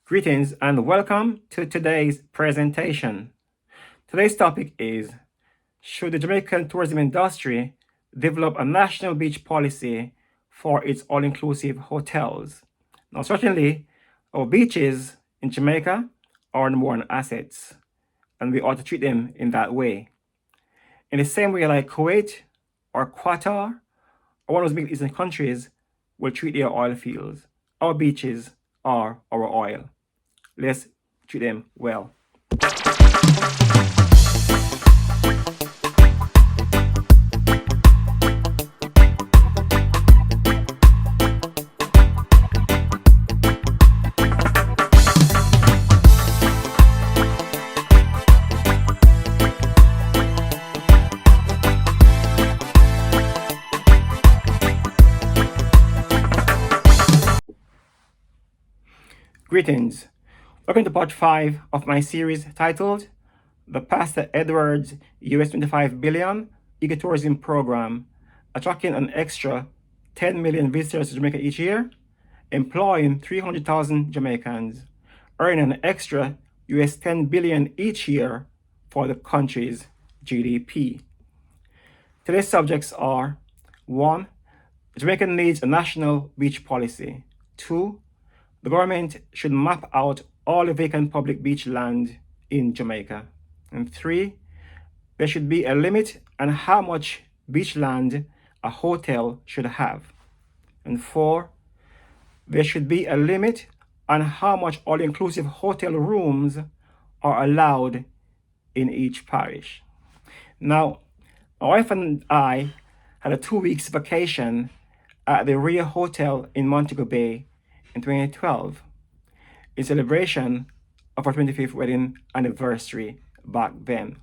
Greetings and welcome to today's presentation. Today's topic is, should the Jamaican tourism industry develop a national beach policy for its all-inclusive hotels? Now, certainly, our beaches in Jamaica are number one assets, and we ought to treat them in that way. In the same way like Kuwait or Qatar or one of those Middle Eastern countries will treat their oil fields. Our beaches are our oil. Let's treat them well. Greetings. Welcome to part 5 of my series titled The Pastor Edwards US $25 billion Ecotourism Program, attracting an extra 10 million visitors to Jamaica each year, employing 300,000 Jamaicans, earning an extra US 10 billion each year for the country's GDP. Today's subjects are: 1. Jamaica needs a national beach policy. 2. The government should map out all the vacant public beach land in Jamaica. And 3, there should be a limit on how much beach land a hotel should have. And 4, there should be a limit on how much all-inclusive hotel rooms are allowed in each parish. Now, my wife and I had a 2 weeks vacation at the Rio Hotel in Montego Bay in 2012, in celebration of our 25th wedding anniversary back then.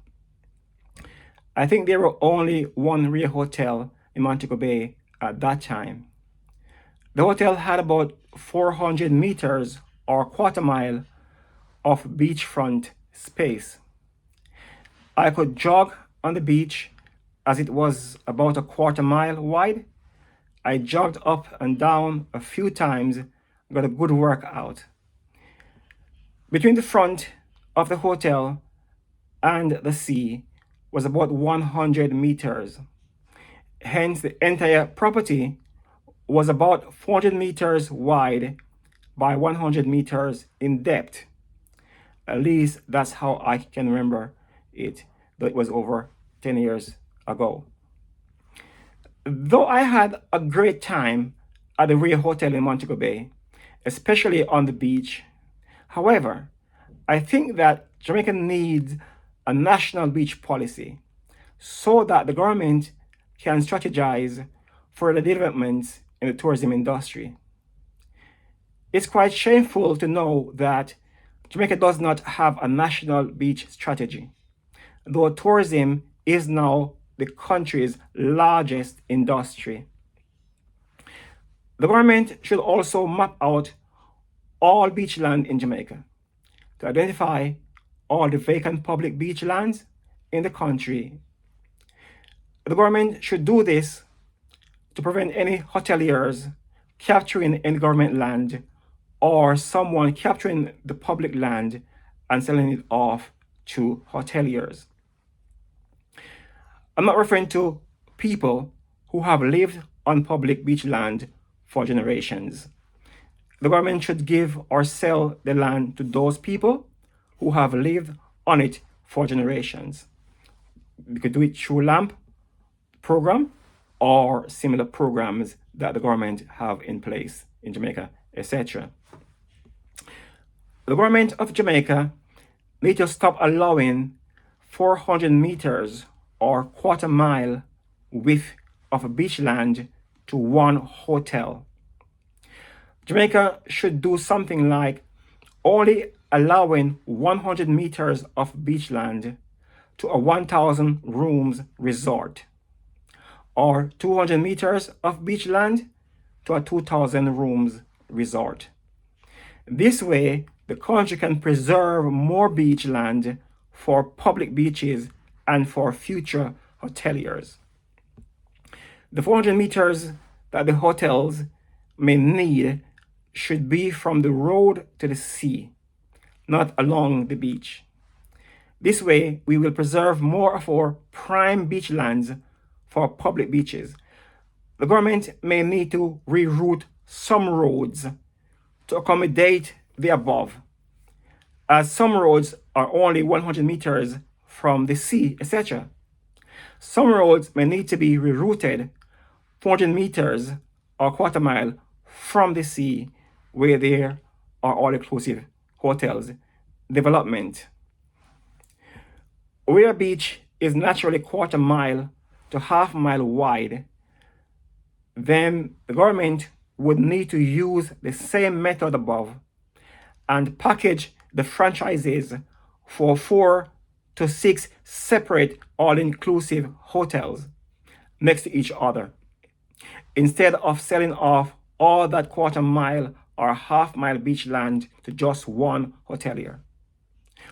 I think there were only one Rio Hotel in Montego Bay at that time. The hotel had about 400 meters or quarter mile of beachfront space. I could jog on the beach as it was about a quarter mile wide. I jogged up and down a few times, got a good workout. Between the front of the hotel and the sea was about 100 meters. Hence, the entire property was about 400 meters wide by 100 meters in depth. At least that's how I can remember it, though it was over 10 years ago. Though I had a great time at the Rio Hotel in Montego Bay, especially on the beach, however, I think that Jamaica needs a national beach policy so that the government can strategize for the developments in the tourism industry. It's quite shameful to know that Jamaica does not have a national beach strategy, though tourism is now the country's largest industry. The government should also map out all beach land in Jamaica to identify all the vacant public beach lands in the country. The government should do this to prevent any hoteliers capturing any government land or someone capturing the public land and selling it off to hoteliers. I'm not referring to people who have lived on public beach land for generations. The government should give or sell the land to those people who have lived on it for generations. We could do it through LAMP program or similar programs that the government have in place in Jamaica, etc. The government of Jamaica needs to stop allowing 400 meters or quarter mile width of beach land to one hotel. Jamaica should do something like only allowing 100 meters of beach land to a 1,000 rooms resort, or 200 meters of beach land to a 2,000 rooms resort. This way, the country can preserve more beach land for public beaches and for future hoteliers. The 400 meters that the hotels may need should be from the road to the sea, not along the beach. This way, we will preserve more of our prime beach lands for public beaches. The government may need to reroute some roads to accommodate the above, as some roads are only 100 meters from the sea, etc. Some roads may need to be rerouted 400 meters or quarter mile from the sea, where there are all-inclusive hotels development. Where a beach is naturally quarter mile to half mile wide, then the government would need to use the same method above and package the franchises for 4 to 6 separate all-inclusive hotels next to each other, instead of selling off all that quarter mile or half mile beach land to just one hotelier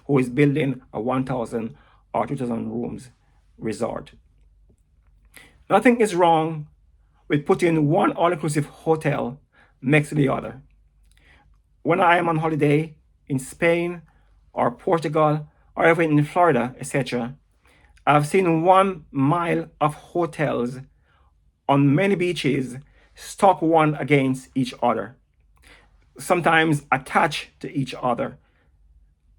who is building a 1,000 or 2,000 rooms resort. Nothing is wrong with putting one all-inclusive hotel next to the other. When I am on holiday in Spain or Portugal or even in Florida, etc., I've seen 1 mile of hotels on many beaches stock one against each other, sometimes attached to each other,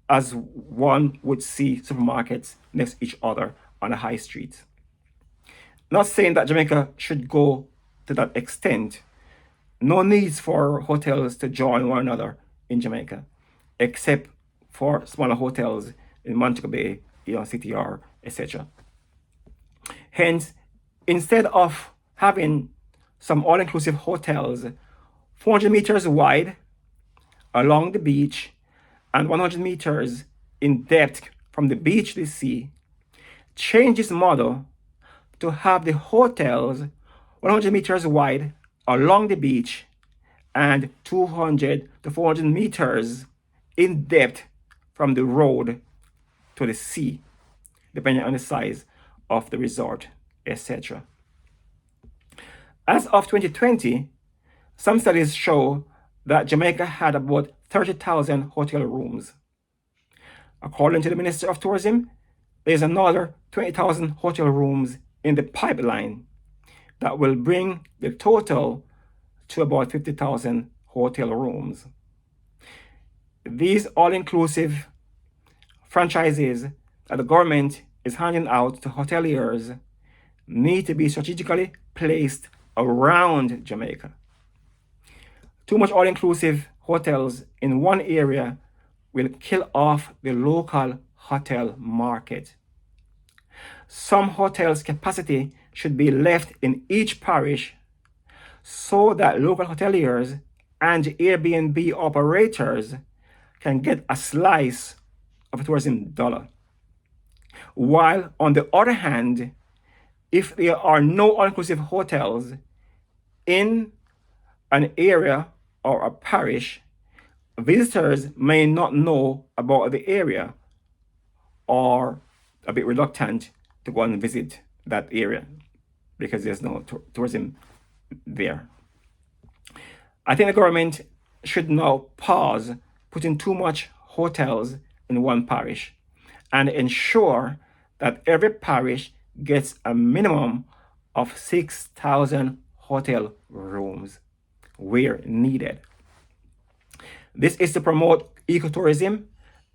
as one would see supermarkets next to each other on a high street. Not saying that Jamaica should go to that extent. No needs for hotels to join one another in Jamaica, except for smaller hotels in Montego Bay, CTR, etc. Hence, instead of having some all-inclusive hotels 400 meters wide along the beach and 100 meters in depth from the beach to the sea, change this model to have the hotels 100 meters wide along the beach and 200 to 400 meters in depth from the road to the sea, depending on the size of the resort, etc. As of 2020, some studies show that Jamaica had about 30,000 hotel rooms. According to the Minister of Tourism, there's another 20,000 hotel rooms in the pipeline that will bring the total to about 50,000 hotel rooms. These all-inclusive franchises that the government is handing out to hoteliers need to be strategically placed around Jamaica. Too much all-inclusive hotels in one area will kill off the local hotel market. Some hotels' capacity should be left in each parish so that local hoteliers and Airbnb operators can get a slice of a tourism dollar. While on the other hand, if there are no all-inclusive hotels in an area or a parish, visitors may not know about the area or a bit reluctant to go and visit that area because there's no tourism there. I think the government should now pause putting too much hotels in one parish and ensure that every parish gets a minimum of 6,000 hotel rooms where needed. This is to promote ecotourism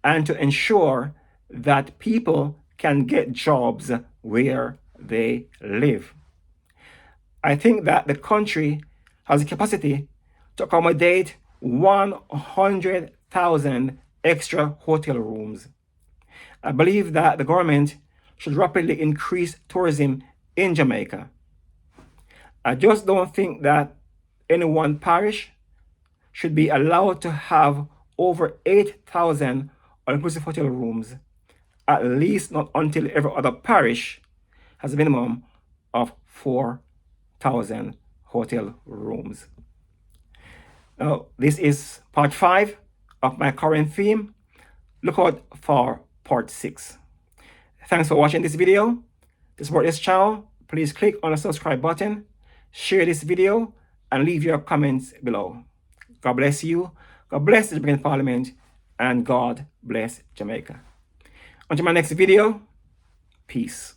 and to ensure that people can get jobs where they live. I think that the country has the capacity to accommodate 100,000 extra hotel rooms. I believe that the government should rapidly increase tourism in Jamaica. I just don't think that any one parish should be allowed to have over 8,000 all-inclusive hotel rooms, at least not until every other parish has a minimum of 4,000 hotel rooms. Now, this is part 5 of my current theme. Look out for part 6. Thanks for watching this video. To support this channel, please click on the subscribe button, share this video, and leave your comments below. God bless you. God bless the Jamaican Parliament, and God bless Jamaica. Until my next video, peace.